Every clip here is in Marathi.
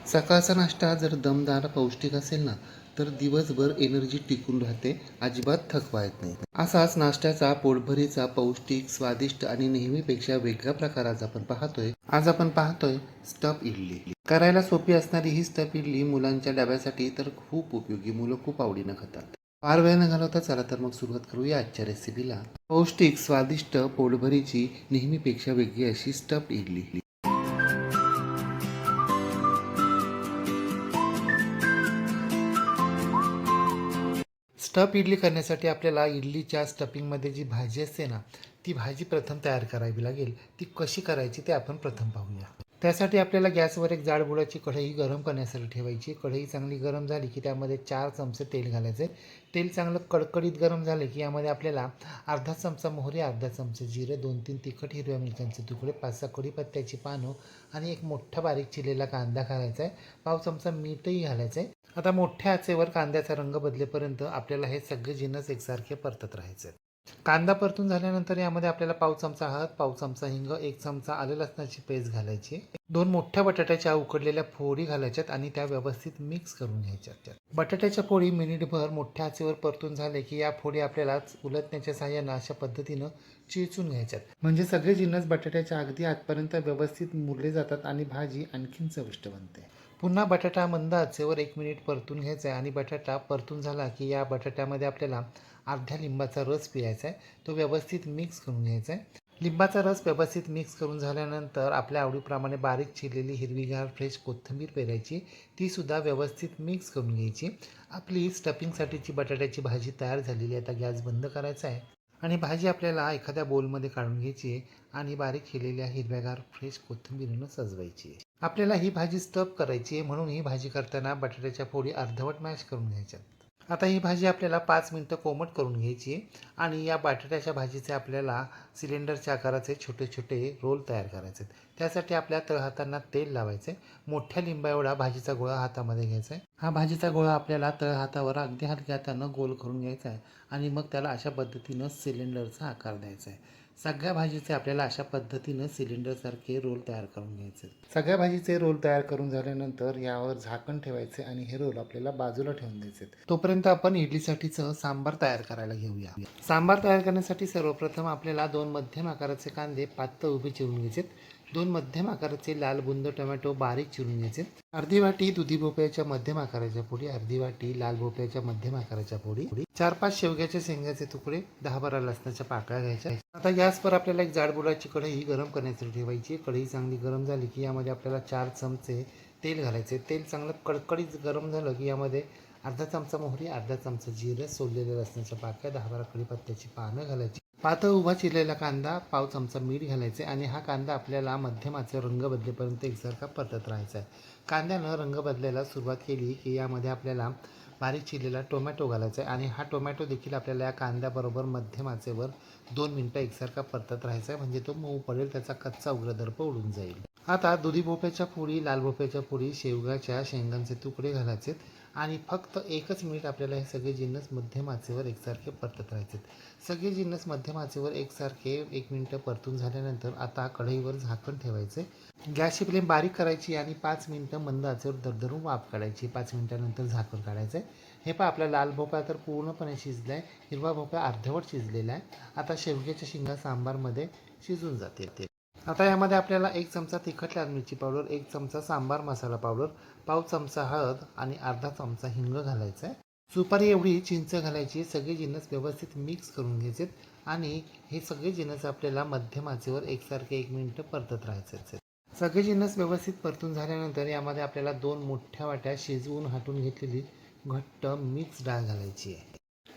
सकाळचा नाश्ता जर दमदार पौष्टिक असेल ना, तर दिवसभर एनर्जी टिकून राहते, अजिबात थकवा येत नाही. असाच नाश्त्याचा पोटभरीचा पौष्टिक, स्वादिष्ट आणि नेहमीपेक्षा वेगळा प्रकार आज आपण पाहतोय स्टफ इडली. करायला सोपी असणारी ही स्टफ इडली मुलांच्या डब्यासाठी तर खूप उपयोगी, मुलं खूप आवडीनं खातात. फार वेळ न घालवता चला तर मग सुरुवात करूया आजच्या रेसिपीला. पौष्टिक, स्वादिष्ट, पोटभरीची, नेहमीपेक्षा वेगळी अशी स्टफ इडली. स्टफ इडली करण्यासाठी आपल्याला इडलीच्या स्टफिंगमध्ये जी भाजी असते ना, ती भाजी प्रथम तयार करावी लागेल. ती कशी करायची ते आपण प्रथम पाहूया. त्यासाठी आपल्याला गॅसवर एक जाड बुडाची कढई गरम करण्यासाठी ठेवायची. कढई चांगली गरम झाली की त्यामध्ये 4 चमचे तेल घालायचे. तेल चांगलं कडकडीत गरम झाले की यामध्ये आपल्याला अर्धा चमचा मोहरी, अर्धा चमचा जिरे, 2-3 तिखट हिरव्या मिरच्यांचे तुकडे, 5-6 कढीपत्त्याची पानं आणि एक मोठा बारीक चिरलेला कांदा घालायचा आहे. पाव चमचा मीठही घालायचं आहे. आता मोठ्या आचेवर कांद्याचा रंग बदलेपर्यंत आपल्याला हे सगळे जिन्नस एकसारखे परतत राहायचे. कांदा परतून झाल्यानंतर यामध्ये आपल्याला पाव चमचा हळद, पाव चमचा हिंग, 1 चमचा आले लसणाची पेस्ट घालायची. 2 मोठ्या बटाट्याच्या उकडलेल्या फोडी घालायच्यात आणि त्या व्यवस्थित मिक्स करून घ्यायच्यात. बटाट्याच्या फोडी मिनिटभर मोठ्या आचेवर परतून झाले की या फोडी आपल्याला उलटण्याच्या सहाय्यानं अशा पद्धतीनं चेचून घ्यायच्यात. म्हणजे सगळे जिन्नस बटाट्याच्या अगदी आतपर्यंत व्यवस्थित मुरले जातात आणि भाजी आणखीन चविष्ट बनते. पुन्हा बटाटा मंद आचेवर 1 मिनिट परतून घ्यायचा आहे आणि बटाटा परतून झाला की या बटाट्यामध्ये आपल्याला अर्ध्या लिंबाचा रस पिळायचा आहे. तो व्यवस्थित मिक्स करून घ्यायचा आहे. लिंबाचा रस व्यवस्थित मिक्स करून झाल्यानंतर आपल्या आवडीप्रमाणे बारीक चिरलेली हिरवीगार फ्रेश कोथिंबीर पेरायची. तीसुद्धा व्यवस्थित मिक्स करून घ्यायची. आपली स्टफिंगसाठीची बटाट्याची भाजी तयार झालेली आहे. आता गॅस बंद करायचा आहे आणि भाजी आपल्याला एखाद्या बोलमध्ये काढून घ्यायची आहे आणि बारीक केलेल्या हिरव्यागार फ्रेश कोथिंबीरीनं सजवायची आहे. आपल्याला ही भाजी स्टफ करायची आहे म्हणून ही भाजी करताना बटाट्याच्या फोडी अर्धवट मॅश करून घ्यायच्या. आता ही भाजी आपल्याला 5 मिनटं कोमट करून घ्यायची आहे आणि या बटाट्याच्या भाजीचे आपल्याला सिलेंडरच्या आकाराचे छोटे छोटे रोल तयार करायचे आहेत. त्यासाठी आपल्या तळहातांना तेल लावायचे. मोठ्या लिंबा एवढा भाजीचा गोळा हातामध्ये घ्यायचा आहे. हा भाजीचा गोळा आपल्याला तळहातावर अगदी हलक्या हातानं गोल करून घ्यायचा आहे आणि मग त्याला अशा पद्धतीनं सिलेंडरचा आकार द्यायचा आहे. सगळ्या भाजीचे आपल्याला अशा पद्धतीनं सिलेंडरसारखे रोल तयार करून घ्यायचे. सगळ्या भाजीचे रोल तयार करून झाल्यानंतर यावर झाकण ठेवायचे आणि हे रोल आपल्याला बाजूला ठेवून द्यायचे. तोपर्यंत आपण इडलीसाठीचं सांबार तयार करायला घेऊया. सांबार तयार करण्यासाठी सर्वप्रथम आपल्याला 2 मध्यम आकाराचे कांदे पातळ उभे चिरून घ्यायचे. 2 मध्यम आकाराचे लाल बुंद टोमॅटो बारीक चिरून घ्यायचे. अर्धी वाटी दुधी भोपळ्याच्या मध्यम आकाराच्या फोडी, अर्धी वाटी लाल भोपळ्याच्या मध्यम आकाराच्या फोडी, 4-5 शेवग्याच्या शेंगाचे तुकडे, 10-12 लसणाच्या पाकळ्या घ्यायच्या. आता गॅसवर आपल्याला एक जाड बुडाची कढई गरम करण्यासाठी ठेवायची. कढई चांगली गरम झाली की यामध्ये आपल्याला 4 चमचे तेल घालायचे. तेल चांगलं कडकडीत गरम झालं की यामध्ये अर्धा चमचा मोहरी, अर्धा चमचा जिरे, सोललेल्या लसणाच्या पाकळ्या, 10-12 कढीपत्त्याची पानं घालायची. पातळ उभा चिरलेला कांदा, पाव चमचा मीठ घालायचे आणि हा कांदा आपल्याला मध्यम आचेवर रंग बदलेपर्यंत एकसारखा परतत राहायचा आहे. कांद्यानं रंग बदलायला सुरुवात केली की यामध्ये आपल्याला बारीक चिरलेला टोमॅटो घालायचा आहे आणि हा टोमॅटो देखील आपल्याला या कांद्याबरोबर मध्यम आचेवर 2 मिनटं एकसारखा परतत राहायचा आहे. म्हणजे तो मऊ पडेल, त्याचा कच्चा उग्रदर्प उडून जाईल. आता दुधी भोपळ्याच्या फोडी, लाल भोपळ्याच्या फोडी, शेवगाच्या शेंगांचे तुकडे घालायचे आणि फक्त 1च मिनिट आपल्याला हे सगळे जिन्नस मध्यम आचेवर एकसारखे परतत राहायचे. सगळे जिन्नस मध्यम आचेवर एकसारखे 1 मिनिटं परतून झाल्यानंतर आता कढईवर झाकण ठेवायचे. गॅसची फ्लेम बारीक करायची आणि 5 मिनिटं मंद आचेवर दरदरून वाफ काढायची. 5 मिनिटानंतर झाकण काढायचं आहे. हे पहा, आपला लाल भोपळा तर पूर्णपणे शिजला आहे, हिरवा भोपळा अर्धवट शिजलेला आहे. आता शेवग्याच्या शेंगा सांबारमध्ये शिजून जातील. आता यामध्ये आपल्याला 1 चमचा तिखट लाल मिरची पावडर, 1 चमचा सांबार मसाला पावडर, पाव चमचा हळद आणि अर्धा चमचा हिंग घालायचा आहे. सुपारी एवढी चिंच घालायची. सगळे जिन्नस व्यवस्थित मिक्स करून घ्यायचे आणि हे सगळे जिन्नस आपल्याला मध्यम आचेवर एकसारखे 1 मिनिट परतत राहायचे. सगळे जिन्नस व्यवस्थित परतून झाल्यानंतर यामध्ये आपल्याला 2 मोठ्या वाट्या शिजवून हाटून घेतलेली घट्ट मिक्स डाळ घालायची आहे.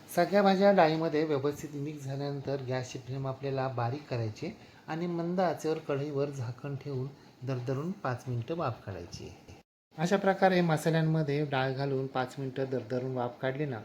सगळ्या भाज्या डाळीमध्ये व्यवस्थित मिक्स झाल्यानंतर गॅसची फ्लेम आपल्याला बारीक करायची आणि मंद आचेवर कढईवर झाकण ठेवून दरदरून 5 मिनिटं वाफ काढायची. अशा प्रकारे मसाल्यांमध्ये डाळ घालून 5 मिनिटं दरदरून वाफ काढली ना,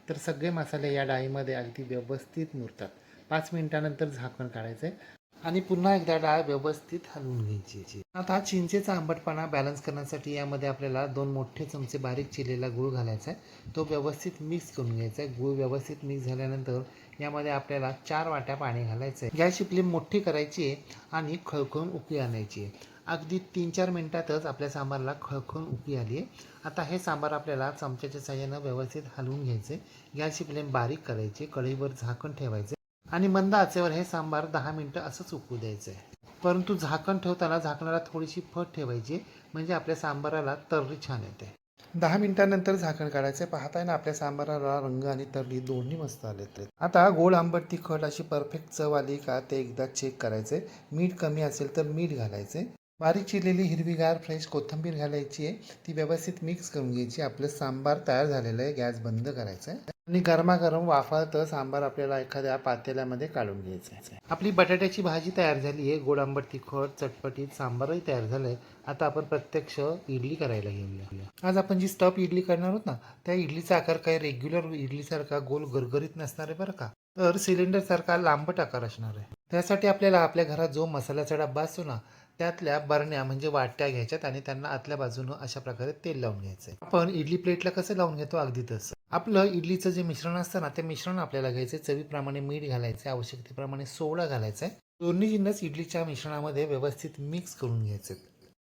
तर सगळे मसाले या डाळीमध्ये अगदी व्यवस्थित मुरतात. 5 मिनिटानंतर झाकण काढायचं आणि पुन्हा एकदा डाळ व्यवस्थित हलवून घ्यायची. आता चिंचेचा आंबटपणा बॅलन्स करण्यासाठी यामध्ये आपल्याला 2 मोठे चमचे बारीक चिरलेला गूळ घालायचा आहे. तो व्यवस्थित मिक्स करून घ्यायचा आहे. गूळ व्यवस्थित मिक्स झाल्यानंतर यामध्ये आपल्याला 4 वाट्या पाणी घालायचं आहे. गॅसची फ्लेम मोठी करायची आहे आणि खळखळून उकळी आणायची आहे. अगदी 3-4 मिनटातच आपल्या सांबारला खळखळून उकळी आली आहे. आता हे सांबार आपल्याला चमच्याच्या साहाय्यानं व्यवस्थित हलवून घ्यायचे. गॅसची फ्लेम बारीक करायची, कढईवर झाकण ठेवायचे आणि मंद आचेवर हे सांबार 10 मिनटं असंच उकळू द्यायचं आहे. परंतु झाकण ठेवताना झाकणाला थोडीशी फट ठेवायची, म्हणजे आपल्या सांबाराला तर्री छान येते. 10 मिनिटांनंतर झाकण काढायचं. पाहताय ना, आपल्या सांबाराला रंग आणि तर्री दोन्ही मस्त आलेत. आता गोड आंबट तिखट अशी परफेक्ट चव आली का ते एकदा चेक करायचे. मीठ कमी असेल तर मीठ घालायचे. बारीक चिरलेली हिरवीगार फ्रेश कोथिंबीर घालायची आहे. ती व्यवस्थित मिक्स करून घ्यायची. आपलं सांबार तयार झालेलं आहे. गॅस बंद करायचा आहे आणि गरमागरम वाफाळतं सांबार आपल्याला एखाद्या पातेल्यामध्ये काढून घ्यायचं आहे. आपली बटाट्याची भाजी तयार झाली आहे. गोड आंबट तिखट चटपटीत सांबारही तयार झालं आहे. आता आपण प्रत्यक्ष इडली करायला घेऊया. आज आपण जी स्टफ इडली करणार आहोत ना, त्या इडलीचा आकार काही रेग्युलर इडलीसारखा गोल गरगरीत नसणार आहे बरं का, तर सिलेंडरसारखा लांबट आकार असणार आहे. त्यासाठी आपल्याला आपल्या घरात जो मसाल्याचा डब्बा असतो ना, त्यातल्या बरण्या म्हणजे वाट्या घ्यायच्यात आणि त्यांना आतल्या बाजूनं अशा प्रकारे तेल लावून घ्यायचं. आपण इडली प्लेटला कसं लावून घेतो अगदी तसं. आपलं इडलीचं जे मिश्रण असतं ना, ते मिश्रण आपल्याला घ्यायचं. चवीप्रमाणे मीठ घालायचं, आवश्यकतेप्रमाणे सोडा घालायचा आहे. दोन्ही जिन्नस इडलीच्या मिश्रणामध्ये व्यवस्थित मिक्स करून घ्यायचे.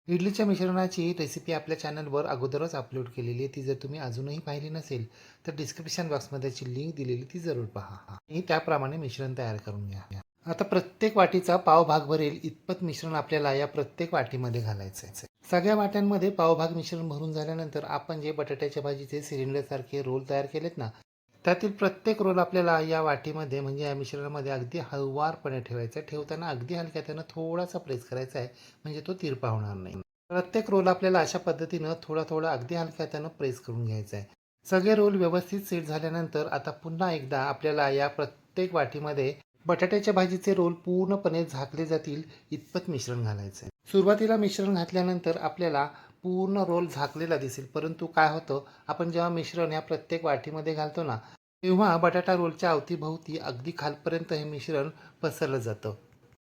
इडलीच्या मिश्रणाची रेसिपी आपल्या चॅनलवर अगोदरच अपलोड केलेली आहे. ती जर तुम्ही अजूनही पाहिली नसेल तर डिस्क्रिप्शन बॉक्समध्ये त्याची लिंक दिलेली, ती जरूर पहा आणि त्याप्रमाणे मिश्रण तयार करून घ्या. आता प्रत्येक वाटीचा पाव भाग भरेल इतपत मिश्रण आपल्याला या प्रत्येक वाटीमध्ये घालायचं आहे. सगळ्या वाट्यांमध्ये पावभाग मिश्रण भरून झाल्यानंतर आपण जे बटाट्याच्या भाजीचे सिलेंडरसारखे रोल तयार केलेत ना, त्यातील प्रत्येक रोल आपल्याला या वाटीमध्ये म्हणजे या मिश्रणामध्ये अगदी हळुवारपणे ठेवायचा आहे. ठेवताना अगदी हलक्या त्यानं थोडासा प्रेस करायचा आहे, म्हणजे तो तिरपा होणार नाही. प्रत्येक रोल आपल्याला अशा पद्धतीनं थोडा थोडा अगदी हलक्या त्यानं प्रेस करून घ्यायचा आहे. सगळे रोल व्यवस्थित सेट झाल्यानंतर आता पुन्हा एकदा आपल्याला या प्रत्येक वाटीमध्ये बटाट्याच्या भाजीचे रोल पूर्णपणे झाकले जातील इतपत मिश्रण घालायचं आहे. सुरुवातीला मिश्रण घातल्यानंतर आपल्याला पूर्ण रोल झाकलेला दिसेल, परंतु काय होतं, आपण जेव्हा मिश्रण या प्रत्येक वाटीमध्ये घालतो ना, तेव्हा बटाटा रोलच्या अवतीभोवती अगदी खालपर्यंत हे मिश्रण पसरलं जातं.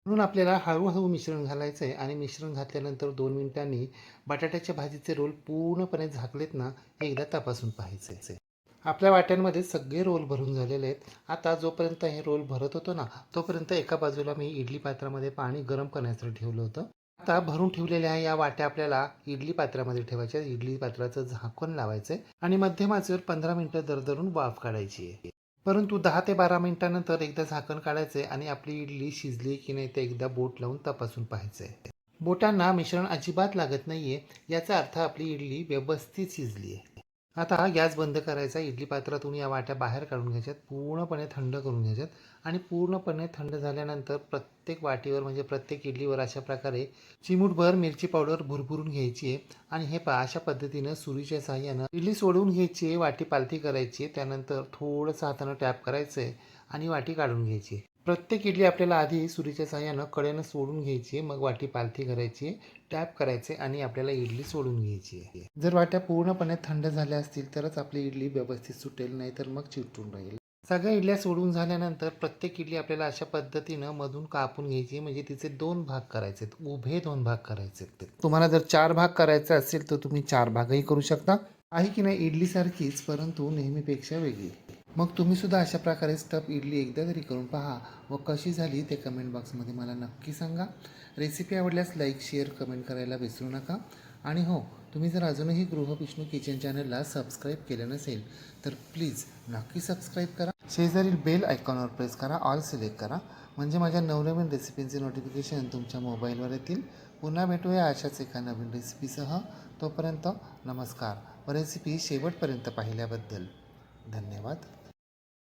म्हणून आपल्याला हळूहळू मिश्रण घालायचं आहे आणि मिश्रण घातल्यानंतर 2 मिनिटांनी बटाट्याच्या भाजीचे रोल पूर्णपणे झाकलेत ना, हे एकदा तपासून पाहायचे. आपल्या वाट्यांमध्ये सगळे रोल भरून झालेले आहेत. आता जोपर्यंत हे रोल भरत होतो ना, तोपर्यंत एका बाजूला मी इडली पात्रामध्ये पाणी गरम करण्यासाठी ठेवलं होतं. आता भरून ठेवलेल्या या वाट्या आपल्याला इडली पात्रामध्ये ठेवायच्या. इडली पात्राचं झाकण लावायचं आहे आणि मध्यम आचेवर 15 मिनिटं दरदरून वाफ काढायची आहे. परंतु 10 ते 12 मिनिटानंतर एकदा झाकण काढायचं आहे आणि आपली इडली शिजली की नाही ते एकदा बोट लावून तपासून पाहायचं आहे. बोटांना मिश्रण अजिबात लागत नाहीये, याचा अर्थ आपली इडली व्यवस्थित शिजली आहे. आता गॅस बंद करायचा. इडली पात्रातून या वाट्या बाहेर काढून घ्यायच्यात, पूर्णपणे थंड करून घ्यायच्यात आणि पूर्णपणे थंड झाल्यानंतर प्रत्येक वाटीवर म्हणजे प्रत्येक इडलीवर अशा प्रकारे चिमूटभर मिरची पावडर भुरभुरून घ्यायची आहे. आणि हे पहा, अशा पद्धतीनं सुरीच्या साहाय्यानं इडली सोडवून घ्यायची आहे, वाटी पालथी करायची आहे. त्यानंतर थोडंसं हातानं टॅप करायचं आहे आणि वाटी काढून घ्यायची आहे. प्रत्येक इडली आपल्याला आधी सुरीच्या साहाय्यानं कडेनं सोडून घ्यायची आहे, मग वाटी पालथी करायची आहे, टॅप करायचे आणि आपल्याला इडली सोडून घ्यायची आहे. जर वाट्या पूर्णपणे थंड झाल्या असतील तरच आपली इडली व्यवस्थित सुटेल, नाही तर मग चिकटून राहील. सगळ्या इडल्या सोडून झाल्यानंतर प्रत्येक इडली आपल्याला अशा पद्धतीनं मधून कापून घ्यायची, म्हणजे तिचे 2 भाग करायचे, उभे 2 भाग करायचे. तुम्हाला जर 4 भाग करायचे असेल तर तुम्ही 4 भागही करू शकता. आहे की नाही इडलीसारखीच, परंतु नेहमीपेक्षा वेगळी. मग तुम्ही सुद्धा अशा प्रकारे स्टफ इडली एकदा तरी करून पहा व कशी झाली ते कमेंट बॉक्समध्ये मला नक्की सांगा. रेसिपी आवडल्यास लाईक शेअर कमेंट करायला विसरू नका. आणि हो, तुम्ही जर अजूनही गृहविष्णू किचन चॅनलला सबस्क्राईब केलं नसेल तर प्लीज नक्की सबस्क्राईब करा. शेजारील बेल आयकॉनवर प्रेस करा, ऑल सिलेक्ट करा, म्हणजे माझ्या नवनवीन रेसिपींचे नोटिफिकेशन तुमच्या मोबाईलवर येतील. पुन्हा भेटूया अशाच एका नवीन रेसिपीसह. तोपर्यंत नमस्कार व रेसिपी शेवटपर्यंत पाहिल्याबद्दल धन्यवाद.